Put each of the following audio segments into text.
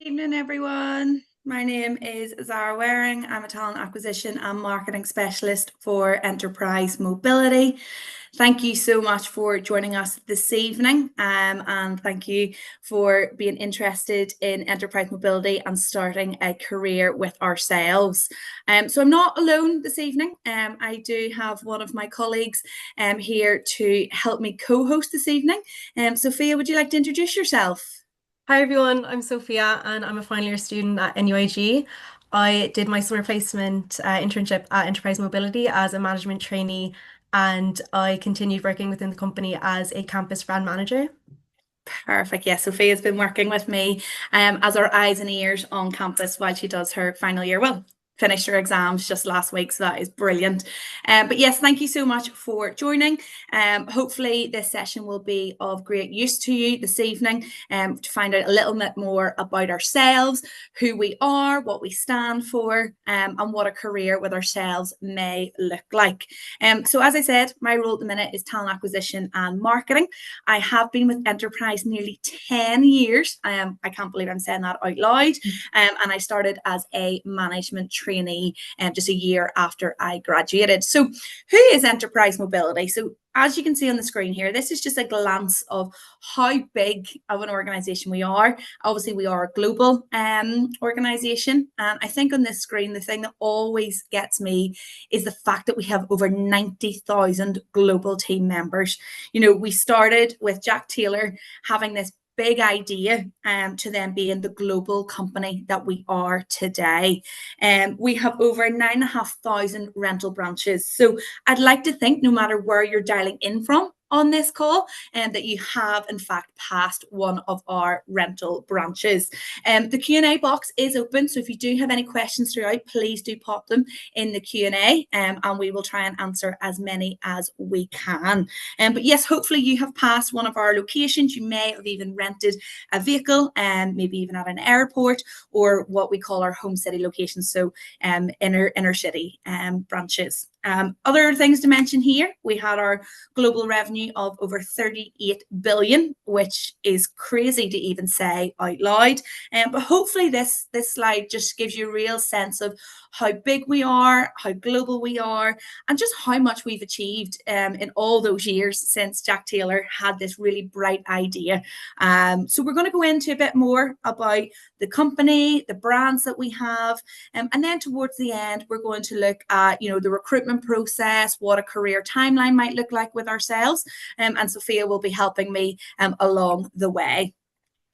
Evening, everyone. My name is Zara Waring. I'm a talent acquisition and marketing specialist for Enterprise Mobility. Thank you so much for joining us this evening, and thank you for being interested in Enterprise Mobility and starting a career with ourselves. So I'm not alone this evening. I do have one of my colleagues here to help me co-host this evening. Sophia, would you like to introduce yourself? Hi everyone, I'm Sophia and I'm a final year student at NUIG. I did my summer placement internship at Enterprise Mobility as a management trainee and I continued working within the company as a campus brand manager. Perfect. Yes, Sophia's been working with me as our eyes and ears on campus while she does her final year. Well, finished her exams just last week, so that is brilliant. But yes, thank you so much for joining. Hopefully, this session will be of great use to you this evening to find out a little bit more about ourselves, who we are, what we stand for, and what a career with ourselves may look like. So, as I said, my role at the minute is talent acquisition and marketing. I have been with Enterprise nearly 10 years. I can't believe I'm saying that out loud. And I started as a management trainee just a year after I graduated. So, who is Enterprise Mobility? So, as you can see on the screen here, this is just a glance of how big of an organization we are. Obviously, we are a global organization. And I think on this screen, the thing that always gets me is the fact that we have over 90,000 global team members. We started with Jack Taylor having this big idea to then being the global company that we are today. We have over 9,500 rental branches. So I'd like to think no matter where you're dialing in from on this call, and that you have in fact passed one of our rental branches. The Q&A box is open, so if you do have any questions throughout, please do pop them in the Q&A, and we will try and answer as many as we can. But yes, hopefully you have passed one of our locations. You may have even rented a vehicle, and maybe even at an airport, or what we call our home city locations, so inner city branches. Other things to mention here, we had our global revenue of over 38 billion, which is crazy to even say out loud. But hopefully this slide just gives you a real sense of how big we are, how global we are, and just how much we've achieved in all those years since Jack Taylor had this really bright idea. So we're going to go into a bit more about the company, the brands that we have, and then towards the end, we're going to look at, the recruitment process, what a career timeline might look like with ourselves, and Sophia will be helping me along the way.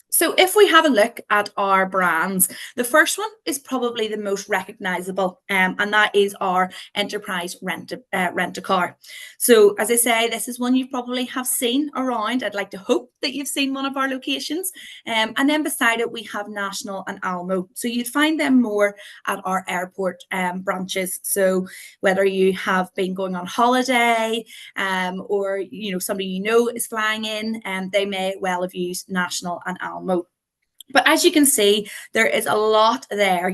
So if we have a look at our brands, the first one is probably the most recognizable, and that is our Enterprise Rent-A-Car. So as I say, this is one you probably have seen around. I'd like to hope that you've seen one of our locations. And then beside it, we have National and Almo. So you'd find them more at our airport branches. So whether you have been going on holiday, or somebody is flying in, and they may well have used National and Almo. But as you can see, there is a lot there.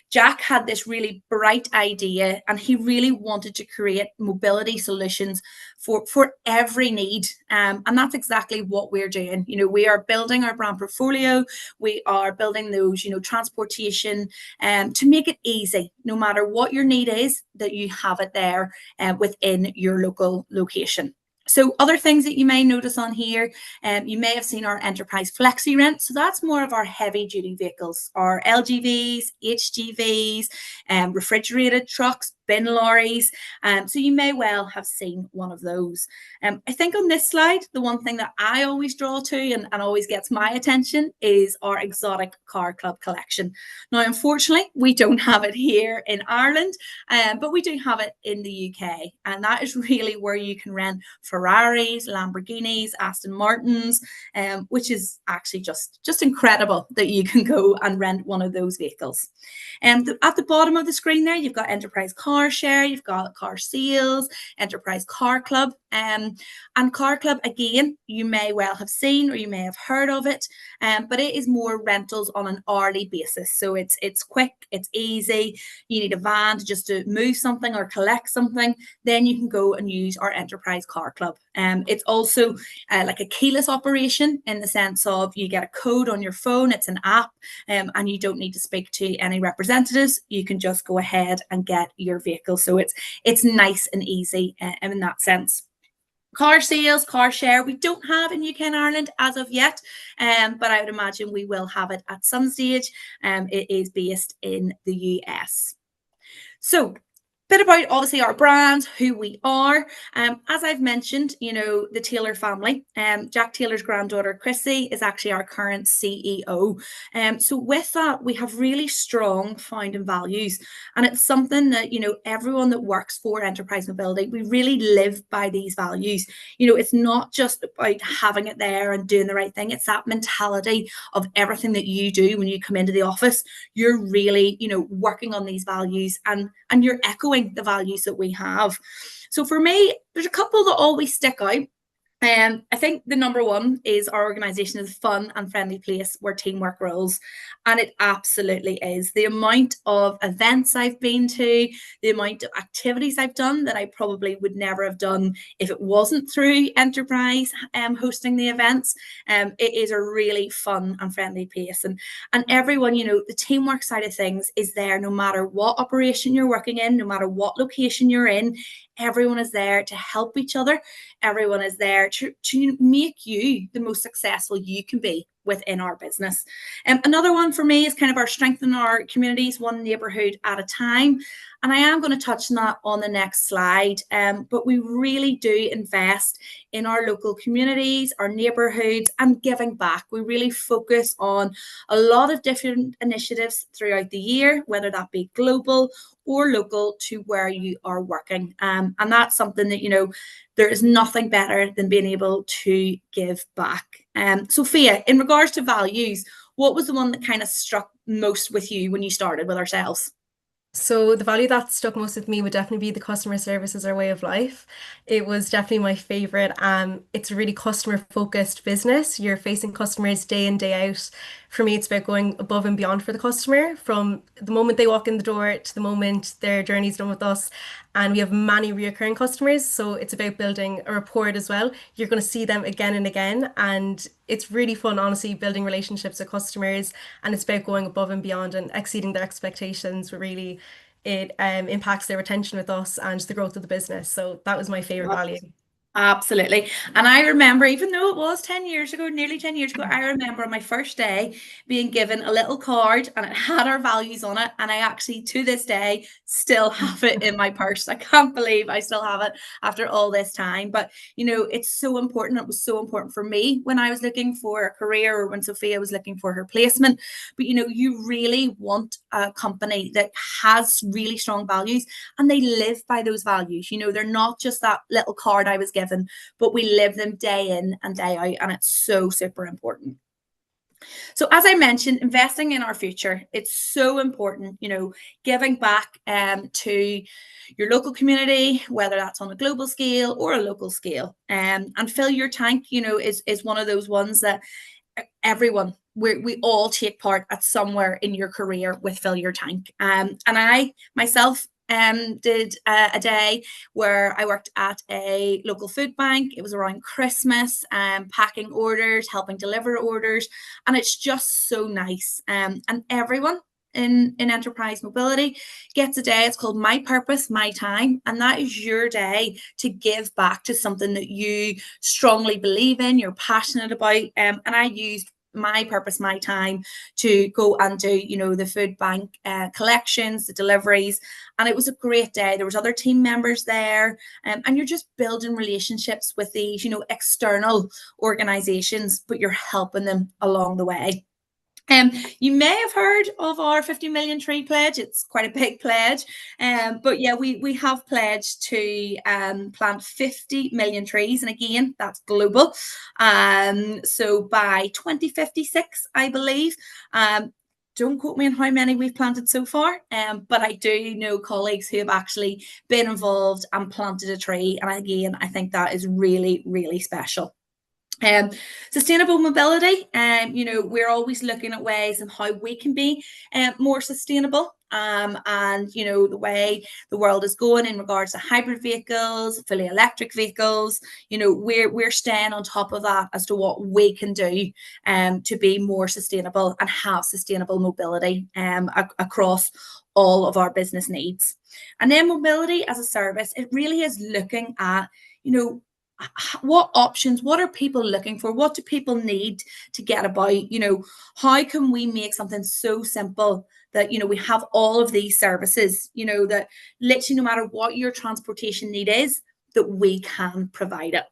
Jack had this really bright idea, and he really wanted to create mobility solutions for every need. And that's exactly what we're doing. We are building our brand portfolio. We are building those, transportation to make it easy, no matter what your need is, that you have it there within your local location. So other things that you may notice on here, you may have seen our Enterprise Flexi Rent. So that's more of our heavy duty vehicles, our LGVs, HGVs, refrigerated trucks, bin lorries. So you may well have seen one of those. I think on this slide, the one thing that I always draw to and always gets my attention is our exotic car club collection. Now, unfortunately, we don't have it here in Ireland, but we do have it in the UK. And that is really where you can rent Ferraris, Lamborghinis, Aston Martins, which is actually just incredible that you can go and rent one of those vehicles. And at the bottom of the screen there, you've got Enterprise Car Share, you've got Car Sales, Enterprise Car Club. And Car Club, again, you may well have seen or you may have heard of it, but it is more rentals on an hourly basis. So it's quick, it's easy. You need a van just to move something or collect something, then you can go and use our Enterprise Car Club. It's also like a keyless operation in the sense of you get a code on your phone, it's an app, and you don't need to speak to any representatives. You can just go ahead and get your vehicle. So it's nice and easy in that sense. Car sales, car share, we don't have in UK and Ireland as of yet, but I would imagine we will have it at some stage. It is based in the US. So, bit about obviously our brand, who we are. As I've mentioned, the Taylor family. Jack Taylor's granddaughter Chrissy is actually our current CEO. So with that, we have really strong founding values, and it's something that everyone that works for Enterprise Mobility, we really live by these values. It's not just about having it there and doing the right thing. It's that mentality of everything that you do when you come into the office. You're really, working on these values and you're echoing the values that we have. So for me, there's a couple that always stick out. I think the number one is our organisation is a fun and friendly place where teamwork rules, and it absolutely is. The amount of events I've been to, the amount of activities I've done that I probably would never have done if it wasn't through Enterprise hosting the events. It is a really fun and friendly place, and everyone, the teamwork side of things is there no matter what operation you're working in, no matter what location you're in. Everyone is there to help each other. Everyone is there to make you the most successful you can be within our business. Another one for me is kind of our strengthen our communities, one neighbourhood at a time. And I am going to touch on that on the next slide. But we really do invest in our local communities, our neighbourhoods, and giving back. We really focus on a lot of different initiatives throughout the year, whether that be global or local to where you are working. And that's something that, there is nothing better than being able to give back. Sophia, in regards to values, what was the one that kind of struck most with you when you started with ourselves? So the value that stuck most with me would definitely be the customer service as our way of life. It was definitely my favorite. It's a really customer focused business. You're facing customers day in, day out. For me, it's about going above and beyond for the customer from the moment they walk in the door to the moment their journey's done with us. And we have many reoccurring customers. So it's about building a rapport as well. You're going to see them again and again. And it's really fun, honestly, building relationships with customers. And it's about going above and beyond and exceeding their expectations. Really, it impacts their retention with us and the growth of the business. So that was my favorite value. Absolutely. And I remember, even though it was 10 years ago, nearly 10 years ago, I remember on my first day being given a little card and it had our values on it. And I actually, to this day, still have it in my purse. I can't believe I still have it after all this time. But, it's so important. It was so important for me when I was looking for a career or when Sophia was looking for her placement. But, you really want a company that has really strong values and they live by those values. They're not just that little card I was given, but we live them day in and day out, and it's so super important. So as I mentioned, investing in our future, it's so important, giving back to your local community, whether that's on a global scale or a local scale. And fill your tank, is one of those ones that everyone, we all take part at somewhere in your career with fill your tank. And I myself did a day where I worked at a local food bank. It was around Christmas, packing orders, helping deliver orders, and it's just so nice. And everyone in Enterprise Mobility gets a day. It's called My Purpose, My Time, and that is your day to give back to something that you strongly believe in, you're passionate about. And I used My Purpose, My Time to go and do the food bank collections, the deliveries, and it was a great day. There was other team members there, and you're just building relationships with these external organizations, but you're helping them along the way. You may have heard of our 50 million tree pledge. It's quite a big pledge. But yeah, we have pledged to plant 50 million trees. And again, that's global. So by 2056, I believe. Don't quote me on how many we've planted so far, but I do know colleagues who have actually been involved and planted a tree. And again, I think that is really, really special. Sustainable mobility, we're always looking at ways and how we can be more sustainable. and the way the world is going in regards to hybrid vehicles, fully electric vehicles. We're staying on top of that as to what we can do to be more sustainable and have sustainable mobility across all of our business needs. And then mobility as a service, it really is looking at, what options, what are people looking for? What do people need to get about? How can we make something so simple that, we have all of these services, that literally no matter what your transportation need is, that we can provide it.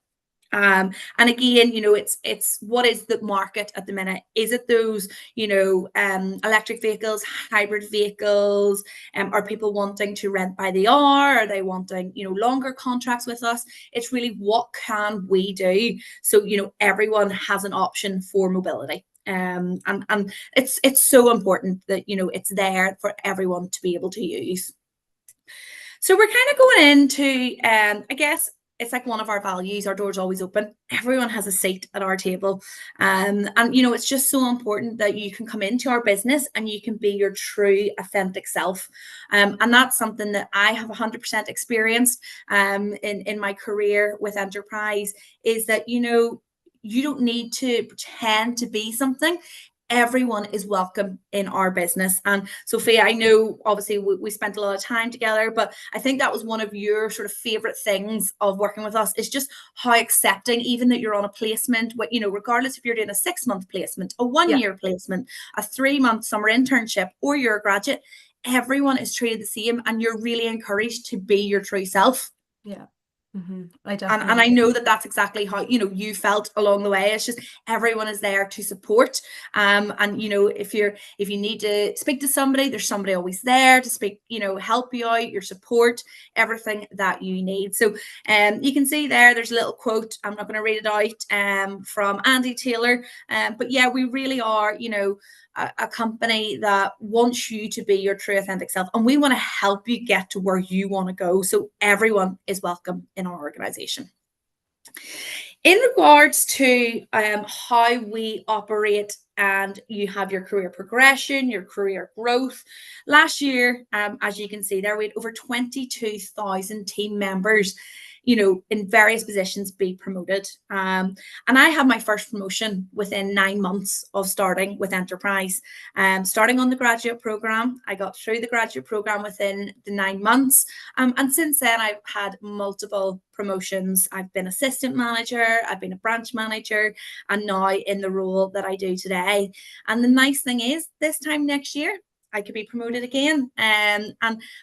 And again, it's what is the market at the minute? Is it those, electric vehicles, hybrid vehicles? Are people wanting to rent by the hour? Are they wanting, longer contracts with us? It's really what can we do so, everyone has an option for mobility. And it's so important that, it's there for everyone to be able to use. So we're kind of going into, I guess, it's like one of our values. Our door's always open. Everyone has a seat at our table. And it's just so important that you can come into our business and you can be your true, authentic self. And that's something that I have 100% experienced in my career with Enterprise, is that, you don't need to pretend to be something. Everyone is welcome in our business. And Sophia, I know obviously we spent a lot of time together, but I think that was one of your sort of favorite things of working with us, is just how accepting, even that you're on a placement, regardless if you're doing a 6-month placement, a 1-year placement, a 3-month summer internship, or you're a graduate, everyone is treated the same and you're really encouraged to be your true self. Yeah. And I know that that's exactly how you felt along the way. It's just everyone is there to support, and if you need to speak to somebody, there's somebody always there to speak, help you out, your support, everything that you need. So you can see there's a little quote. I'm not going to read it out from Andy Taylor, but yeah, we really are a company that wants you to be your true authentic self, and we want to help you get to where you want to go. So everyone is welcome in our organization. In regards to how we operate and you have your career progression, your career growth, last year, as you can see there, we had over 22,000 team members in various positions be promoted. And I had my first promotion within 9 months of starting with Enterprise. Starting on the graduate program, I got through the graduate program within the 9 months. And since then, I've had multiple promotions. I've been assistant manager, I've been a branch manager, and now in the role that I do today. And the nice thing is, this time next year, I could be promoted again. And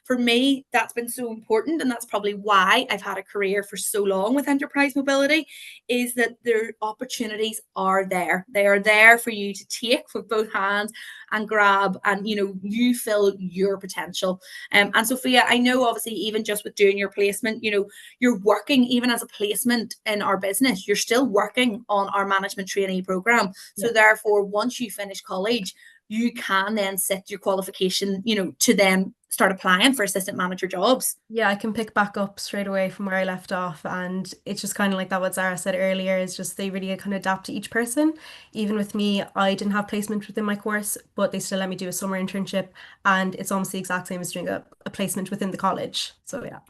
for me, that's been so important. And that's probably why I've had a career for so long with Enterprise Mobility, is that their opportunities are there. They are there for you to take with both hands and grab, and you fill your potential. And Sophia, I know obviously even just with doing your placement, you're working even as a placement in our business, you're still working on our management trainee program. So therefore, once you finish college, you can then set your qualification, to then start applying for assistant manager jobs. Yeah, I can pick back up straight away from where I left off. And it's just kind of like that, what Zara said earlier, is just they really kind of adapt to each person. Even with me, I didn't have placement within my course, but they still let me do a summer internship. And it's almost the exact same as doing a placement within the college. So yeah.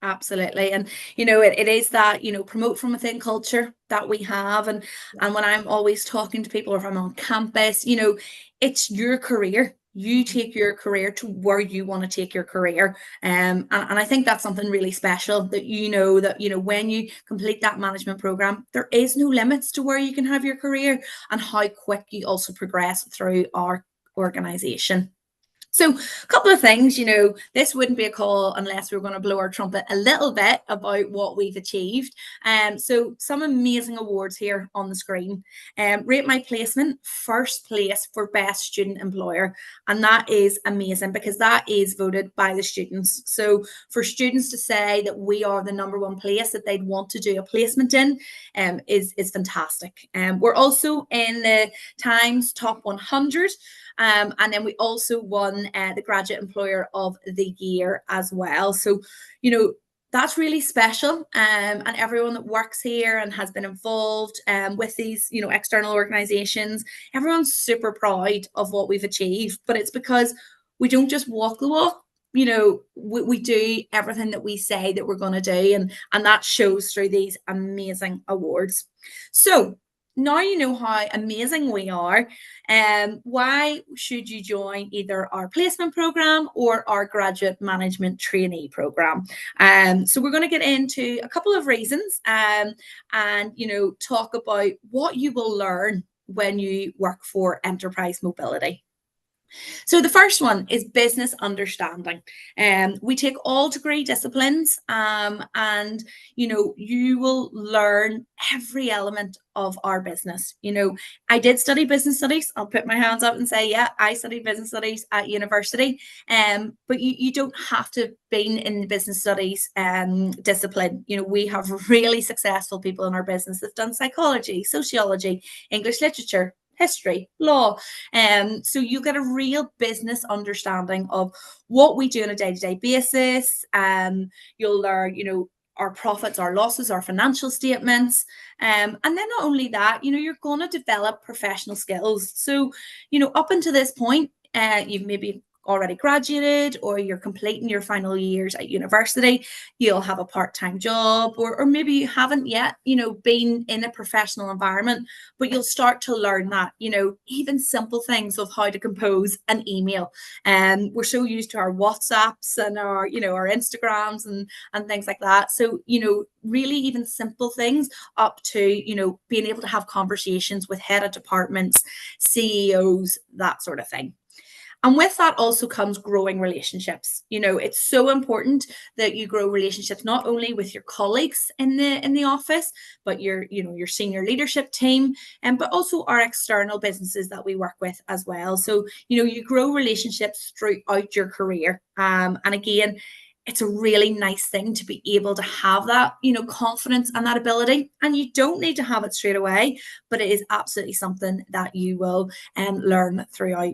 Absolutely. And it is that promote from within culture that we have, and when I'm always talking to people, or if I'm on campus, it's your career. You take your career to where you want to take your career, and I think that's something really special, that that when you complete that management program, there is no limits to where you can have your career and how quick you also progress through our organization. So a couple of things, this wouldn't be a call unless we were going to blow our trumpet a little bit about what we've achieved. So some amazing awards here on the screen. Rate My Placement, first place for best student employer. And that is amazing, because that is voted by the students. So for students to say that we are the #1 place that they'd want to do a placement in is fantastic. We're also in the Times Top 100. And then we also won the Graduate Employer of the Year as well. So, that's really special. And everyone that works here and has been involved with these, external organizations, everyone's super proud of what we've achieved. But it's because we don't just walk the walk. You know, we do everything that we say that we're going to do, and that shows through these amazing awards. So now you know how amazing we are. Why should you join either our placement program or our graduate management trainee program? So we're going to get into a couple of reasons, and you know, talk about what you will learn when you work for Enterprise Mobility. So the first one is business understanding. We take all degree disciplines, and you know, you will learn every element of our business. You know, I did study business studies. I'll put my hands up and say, yeah, I studied business studies at university. But you don't have to be in the business studies discipline. You know, we have really successful people in our business that've done psychology, sociology, English literature, history, law. So you get a real business understanding of what we do on a day-to-day basis. You'll learn, you know, our profits, our losses, our financial statements. And then not only that, you know, you're going to develop professional skills. So, you know, up until this point, you've maybe already graduated or you're completing your final years at university, you'll have a part-time job, or maybe you haven't yet, you know, been in a professional environment, but you'll start to learn that, you know, even simple things of how to compose an email. And we're so used to our WhatsApps and our, you know, our Instagrams and things like that. So, you know, really even simple things up to, you know, being able to have conversations with head of departments, CEOs, that sort of thing. And with that also comes growing relationships. You know, it's so important that you grow relationships not only with your colleagues in the office, but your, you know, your senior leadership team, and but also our external businesses that we work with as well. So, you know, you grow relationships throughout your career. And again, it's a really nice thing to be able to have that, you know, confidence and that ability. And you don't need to have it straight away, but it is absolutely something that you will learn throughout.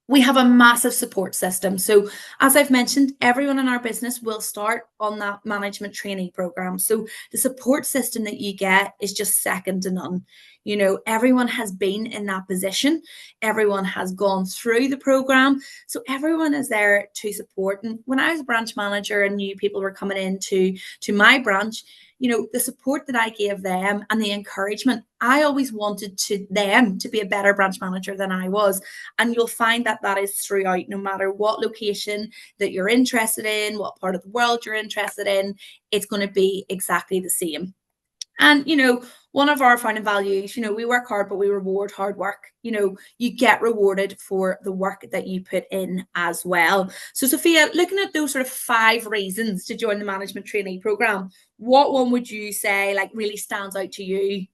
We have a massive support system. So as I've mentioned, everyone in our business will start on that management trainee program. So the support system that you get is just second to none. You know, everyone has been in that position. Everyone has gone through the program. So everyone is there to support. And when I was a branch manager and new people were coming into my branch, you know, the support that I gave them and the encouragement, I always wanted them to be a better branch manager than I was. And you'll find that that is throughout, no matter what location that you're interested in, what part of the world you're interested in, it's going to be exactly the same. And, you know, one of our founding values, you know, we work hard, but we reward hard work. You know, you get rewarded for the work that you put in as well. So, Sophia, looking at those sort of 5 reasons to join the management trainee program, what one would you say like really stands out to you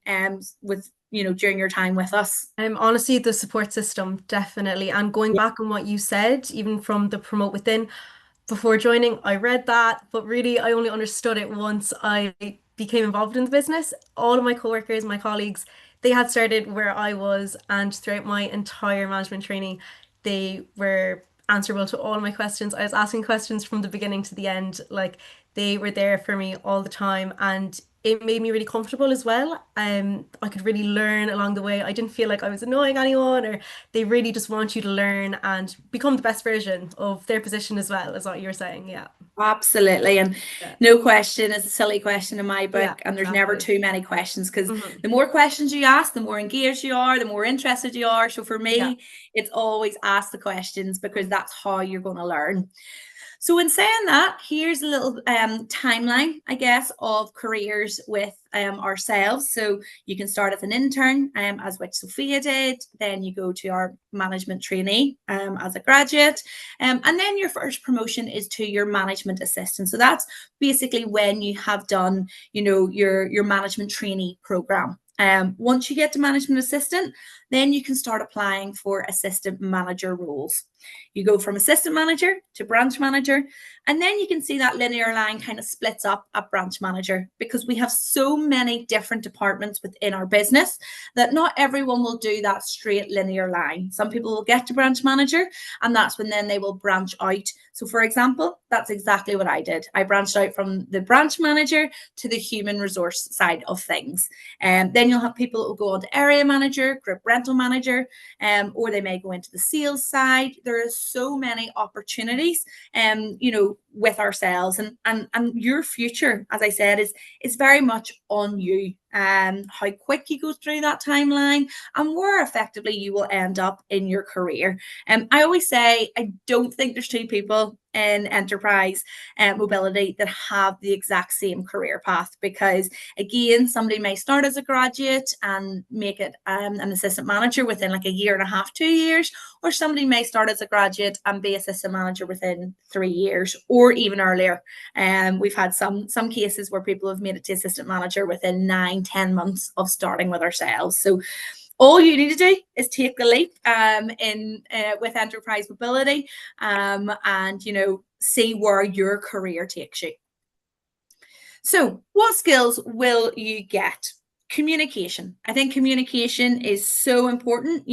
with, you know, during your time with us? Honestly, the support system, definitely. And going back on what you said, even from the promote within, before joining, I read that, but really I only understood it once I became involved in the business. All of my coworkers, my colleagues, they had started where I was, and throughout my entire management training, they were answerable to all my questions. I was asking questions from the beginning to the end. Like, they were there for me all the time, and it made me really comfortable as well. I could really learn along the way. I didn't feel like I was annoying anyone, or they really just want you to learn and become the best version of their position as well, as what you were saying. Yeah. Absolutely. And Yeah. no question is a silly question in my book. Yeah, And there's never exactly. too many questions, because Mhm. the more questions you ask, the more engaged you are, the more interested you are. So for Yeah. me, it's always ask the questions, because that's how you're going to learn. So in saying that, here's a little timeline, I guess, of careers with ourselves. So you can start as an intern, as which Sophia did. Then you go to our management trainee as a graduate. And then your first promotion is to your management assistant. So that's basically when you have done, you know, your management trainee program. Once you get to management assistant, then you can start applying for assistant manager roles. You go from assistant manager to branch manager, and then you can see that linear line kind of splits up at branch manager, because we have so many different departments within our business that not everyone will do that straight linear line. Some people will get to branch manager, and that's when then they will branch out. So for example, that's exactly what I did. I branched out from the branch manager to the human resource side of things. And then you'll have people who will go on to area manager, group rental manager, or they may go into the sales side. There are so many opportunities, with ourselves, and your future, as I said, is very much on you. How quick you go through that timeline and where effectively you will end up in your career. I always say I don't think there's two people in enterprise mobility that have the exact same career path, because again, somebody may start as a graduate and make it an assistant manager within like a year and a half, 2 years, or somebody may start as a graduate and be assistant manager within 3 years or even earlier. We've had some cases where people have made it to assistant manager within 9-10 months of starting with ourselves. So all you need to do is take the leap with enterprise mobility, and see where your career takes you. So what skills will you get? Communication. I think communication is so important.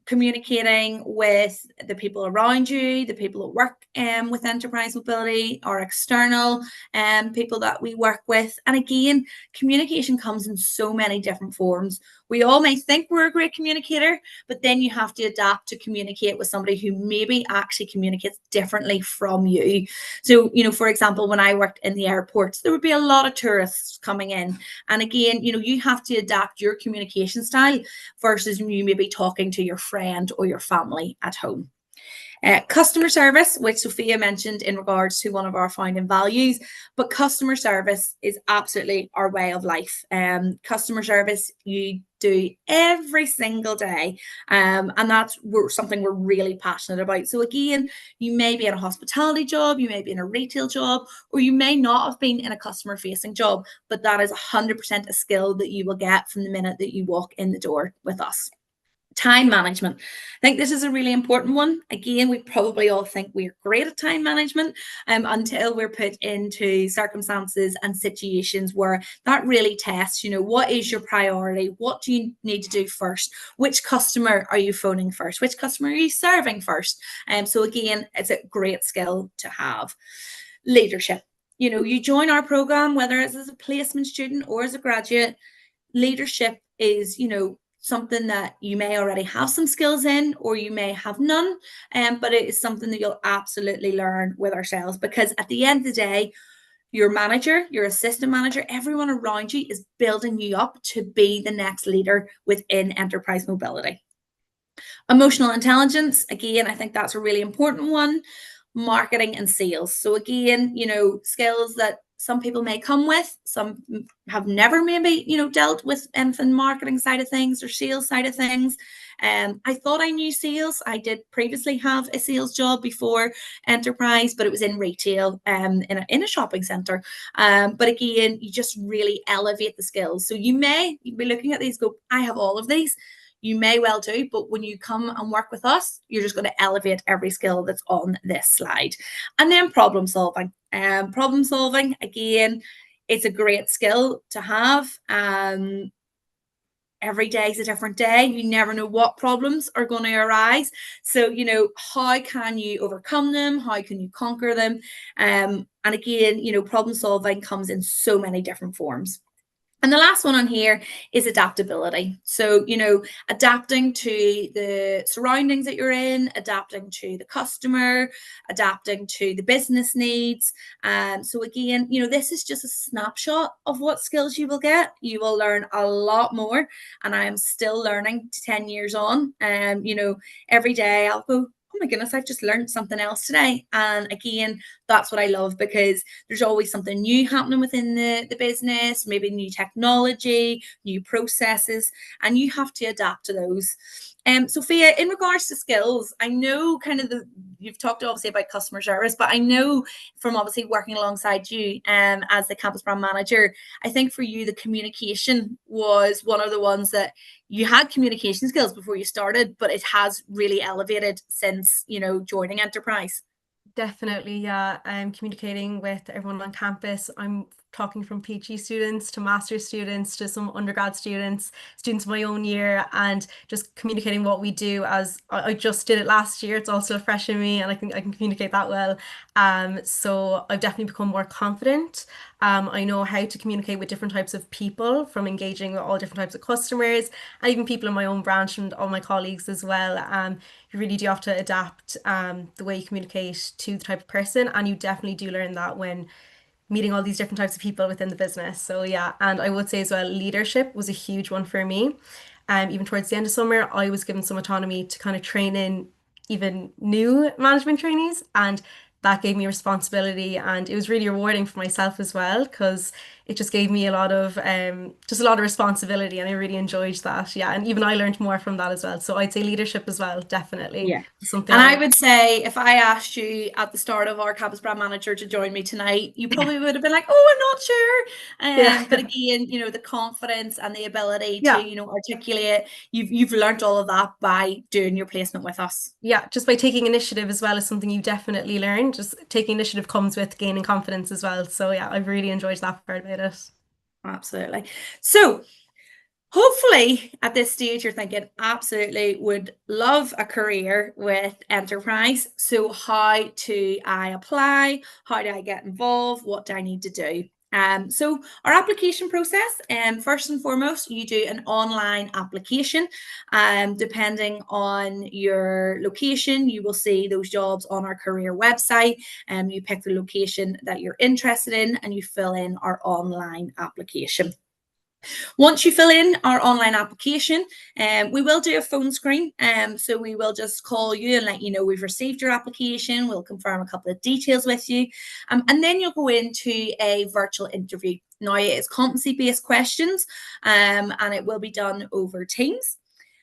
Communicating with the people around you, the people that work with enterprise mobility, or external people that we work with. And again, communication comes in so many different forms. We all may think we're a great communicator, but then you have to adapt to communicate with somebody who maybe actually communicates differently from you. So, for example, when I worked in the airports, there would be a lot of tourists coming in. And again, you have to adapt your communication style versus you maybe talking to your friend or your family at home. Customer service, which Sophia mentioned in regards to one of our founding values, but customer service is absolutely our way of life. Customer service you do every single day, and that's something we're really passionate about. So again, you may be in a hospitality job, you may be in a retail job, or you may not have been in a customer facing job, but that is 100% a skill that you will get from the minute that you walk in the door with us. Time management. I think this is a really important one. Again, we probably all think we're great at time management until we're put into circumstances and situations where that really tests, what is your priority? What do you need to do first? Which customer are you phoning first? Which customer are you serving first? So again, it's a great skill to have. Leadership. You join our program, whether it's as a placement student or as a graduate, leadership is, something that you may already have some skills in, or you may have none, but it is something that you'll absolutely learn with ourselves, because at the end of the day, your manager, your assistant manager, everyone around you is building you up to be the next leader within enterprise mobility. Emotional intelligence, again, I think that's a really important one. Marketing and sales. So again, skills that some people may come with, some have never maybe, dealt with anything marketing side of things or sales side of things. I thought I knew sales. I did previously have a sales job before enterprise, but it was in retail, in a shopping center. But again, you just really elevate the skills. So you may be looking at these, go, I have all of these. You may well do, but when you come and work with us, you're just going to elevate every skill that's on this slide. And then problem solving. Problem solving, again, it's a great skill to have. Every day is a different day. You never know what problems are going to arise. So, how can you overcome them? How can you conquer them? And again, problem solving comes in so many different forms. And the last one on here is adaptability. So, adapting to the surroundings that you're in, adapting to the customer, adapting to the business needs. So again, this is just a snapshot of what skills you will get. You will learn a lot more. And I am still learning 10 years on. Every day I'll go, oh my goodness, I've just learned something else today. And again, that's what I love, because there's always something new happening within the business, maybe new technology, new processes, and you have to adapt to those. Sophia, in regards to skills, I know you've talked obviously about customer service, but I know from obviously working alongside you as the campus brand manager, I think for you, the communication was one of the ones that you had communication skills before you started, but it has really elevated since, joining enterprise. Definitely, yeah. I'm communicating with everyone on campus. I'm talking from PhD students to master's students to some undergrad students, students of my own year, and just communicating what we do. As I just did it last year, it's all still fresh in me, and I can communicate that well. So I've definitely become more confident. I know how to communicate with different types of people, from engaging with all different types of customers, and even people in my own branch and all my colleagues as well. You really do have to adapt the way you communicate to the type of person, and you definitely do learn that when meeting all these different types of people within the business. So yeah, and I would say as well, leadership was a huge one for me. Even towards the end of summer, I was given some autonomy to kind of train in even new management trainees, and that gave me responsibility, and it was really rewarding for myself as well, because it just gave me a lot of just a lot of responsibility, and I really enjoyed that. Yeah, and even I learned more from that as well. So I'd say leadership as well, definitely Yeah. something And I I would say if I asked you at the start of our campus brand manager to join me tonight, you probably would have been like, oh, I'm not sure. yeah. But again, the confidence and the ability to, Yeah. articulate, you've learned all of that by doing your placement with us. Yeah, just by taking initiative as well is something you definitely learn. Just taking initiative comes with gaining confidence as well. So yeah, I've really enjoyed that part about it. Absolutely. So hopefully at this stage you're thinking, absolutely would love a career with Enterprise. So how do I apply? How do I get involved? What do I need to do? So our application process, first and foremost, you do an online application. Depending on your location, you will see those jobs on our career website. You pick the location that you're interested in and you fill in our online application. Once you fill in our online application, we will do a phone screen. So we will just call you and let you know we've received your application. We'll confirm a couple of details with you. And then you'll go into a virtual interview. Now, it is competency-based questions, and it will be done over Teams.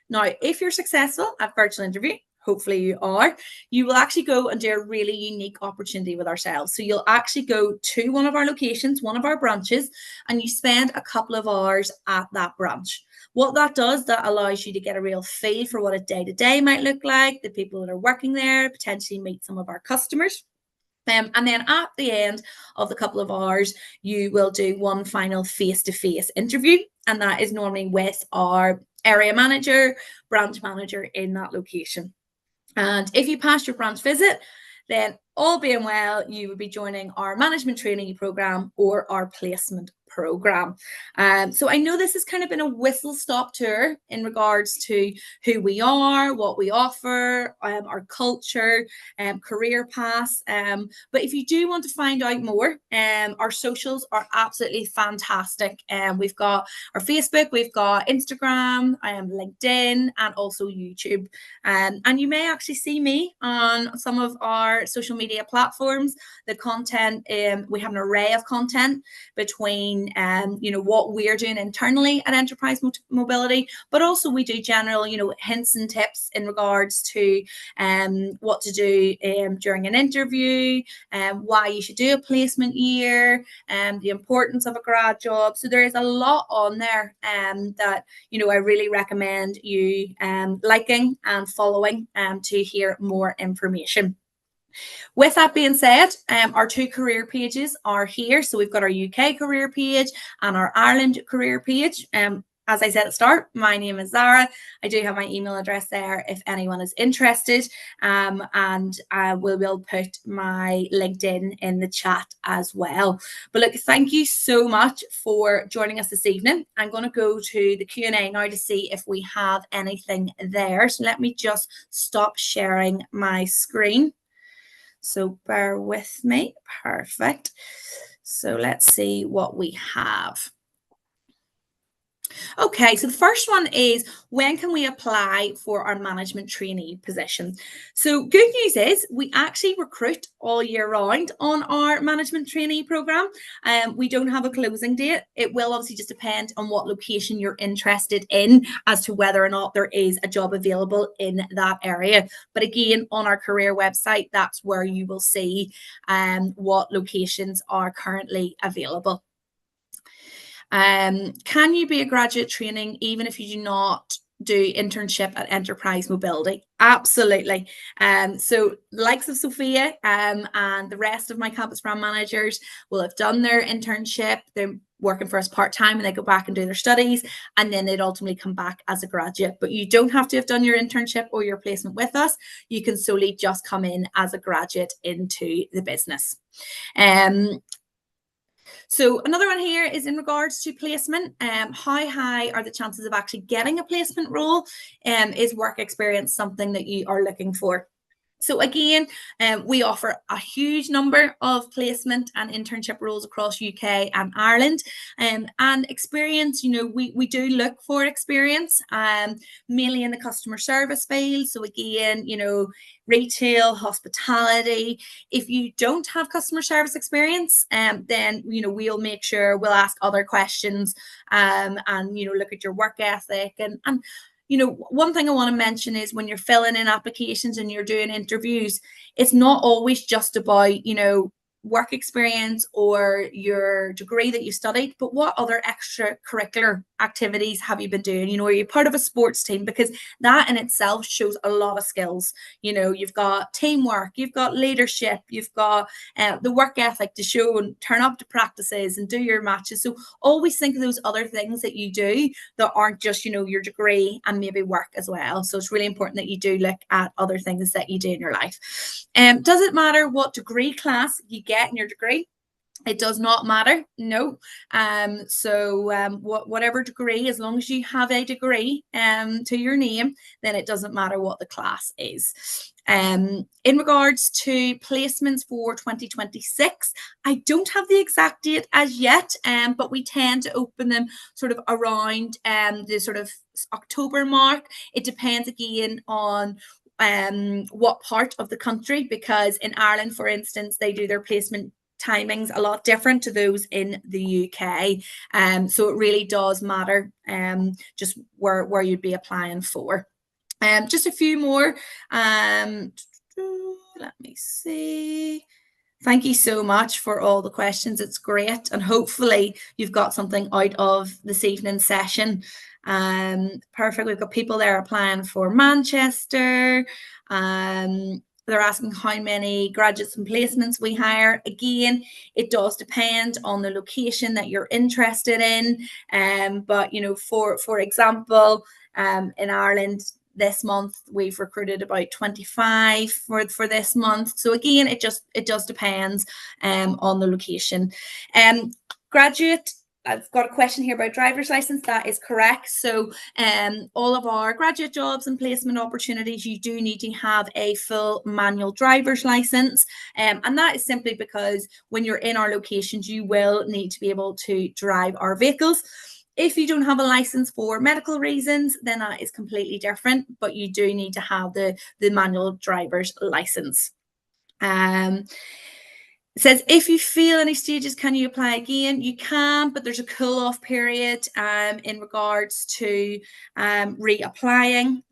Now, if you're successful at virtual interview, hopefully you are, you will actually go and do a really unique opportunity with ourselves. So you'll actually go to one of our locations, one of our branches, and you spend a couple of hours at that branch. What that does, that allows you to get a real feel for what a day-to-day might look like, the people that are working there, potentially meet some of our customers. And then at the end of the couple of hours, you will do one final face-to-face interview, and that is normally with our area manager, branch manager in that location. And if you pass your branch visit, then all being well, you would be joining our management training program or our placement program. So I know this has kind of been a whistle-stop tour in regards to who we are, what we offer, our culture, career paths. But if you do want to find out more, our socials are absolutely fantastic. We've got our Facebook, we've got Instagram, LinkedIn, and also YouTube. And you may actually see me on some of our social media platforms. The content, we have an array of content between what we're doing internally at Enterprise Mobility, but also we do general hints and tips in regards to what to do during an interview, why you should do a placement year, the importance of a grad job. So there is a lot on there that I really recommend you liking and following to hear more information. With that being said, our two career pages are here. So we've got our UK career page and our Ireland career page. As I said at the start, my name is Zara. I do have my email address there if anyone is interested. And we will put my LinkedIn in the chat as well. But look, thank you so much for joining us this evening. I'm going to go to the Q&A now to see if we have anything there. So let me just stop sharing my screen. So bear with me. Perfect. So let's see what we have. Okay, so the first one is, when can we apply for our management trainee position? So good news is we actually recruit all year round on our management trainee program. We don't have a closing date. It will obviously just depend on what location you're interested in as to whether or not there is a job available in that area. But again, on our career website, that's where you will see what locations are currently available. Can you be a graduate training even if you do not do internship at Enterprise Mobility? Absolutely. So likes of Sophia and the rest of my campus brand managers will have done their internship. They're working for us part-time and they go back and do their studies, and then they'd ultimately come back as a graduate. But you don't have to have done your internship or your placement with us. You can solely just come in as a graduate into the business. So another one here is in regards to placement. How high are the chances of actually getting a placement role? Is work experience something that you are looking for? So again, we offer a huge number of placement and internship roles across UK and Ireland. And experience, we do look for experience, mainly in the customer service field. So again, retail, hospitality. If you don't have customer service experience, then, we'll make sure we'll ask other questions, and, look at your work ethic and one thing I want to mention is when you're filling in applications and you're doing interviews, it's not always just about, work experience or your degree that you studied, but what other extracurricular activities have you been doing? Are you part of a sports team? Because that in itself shows a lot of skills. You've got teamwork, you've got leadership, you've got the work ethic to show and turn up to practices and do your matches. So always think of those other things that you do that aren't just, your degree and maybe work as well. So it's really important that you do look at other things that you do in your life. Does it matter what degree class you get in your degree? It does not matter. No. Whatever degree, as long as you have a degree to your name, then it doesn't matter what the class is. In regards to placements for 2026, I don't have the exact date as yet, but we tend to open them sort of around the sort of October mark. It depends again on what part of the country, because in Ireland, for instance, they do their placement timings a lot different to those in the UK. So it really does matter just where you'd be applying for. Just a few more. Let me see. Thank you so much for all the questions. It's great. And hopefully you've got something out of this evening's session. Perfect. We've got people there applying for Manchester. They're asking how many graduates and placements we hire. Again, it does depend on the location that you're interested in. But for example, in Ireland, this month we've recruited about 25 for this month. So again, it does depends on the location. Graduate, I've got a question here about driver's license. That is correct. So all of our graduate jobs and placement opportunities, you do need to have a full manual driver's license. And that is simply because when you're in our locations, you will need to be able to drive our vehicles. If you don't have a license for medical reasons, then that is completely different, but you do need to have the manual driver's license. It says, if you fail any stages, can you apply again? You can, but there's a cool-off period in regards to reapplying.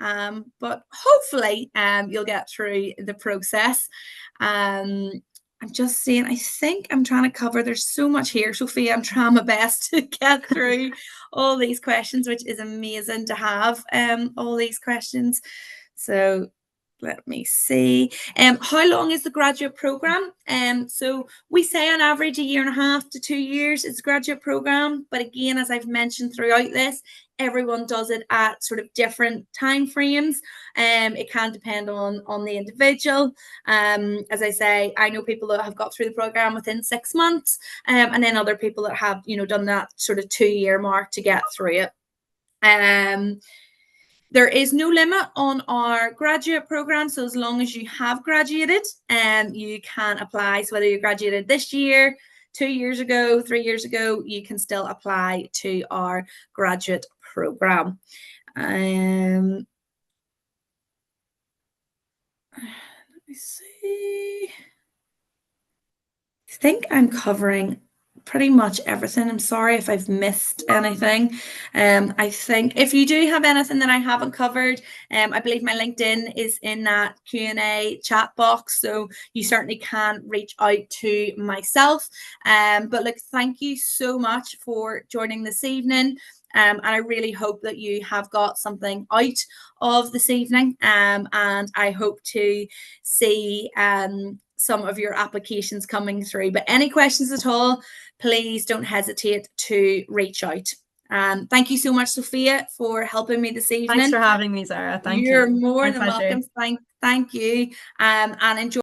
But hopefully you'll get through the process. I'm just saying, I think I'm trying to cover, there's so much here, Sophia. I'm trying my best to get through all these questions, which is amazing to have all these questions. So let me see. How long is the graduate program? So we say on average 1.5 to 2 years is a graduate program. But again, as I've mentioned throughout this, everyone does it at sort of different time frames. It can depend on the individual. As I say, I know people that have got through the program within 6 months, and then other people that have, done that sort of 2-year mark to get through it. There is no limit on our graduate program. So as long as you have graduated, you can apply. So whether you graduated this year, 2 years ago, 3 years ago, you can still apply to our graduate program. Let me see. I think I'm covering pretty much everything. I'm sorry if I've missed anything. I think if you do have anything that I haven't covered, I believe my LinkedIn is in that Q&A chat box, so you certainly can reach out to myself. But look, thank you so much for joining this evening. And I really hope that you have got something out of this evening, and I hope to see some of your applications coming through. But any questions at all, please don't hesitate to reach out. Thank you so much, Sophia, for helping me this evening. Thanks for having me, Zara. Thank You're you. more My than pleasure. welcome. Thank you. And enjoy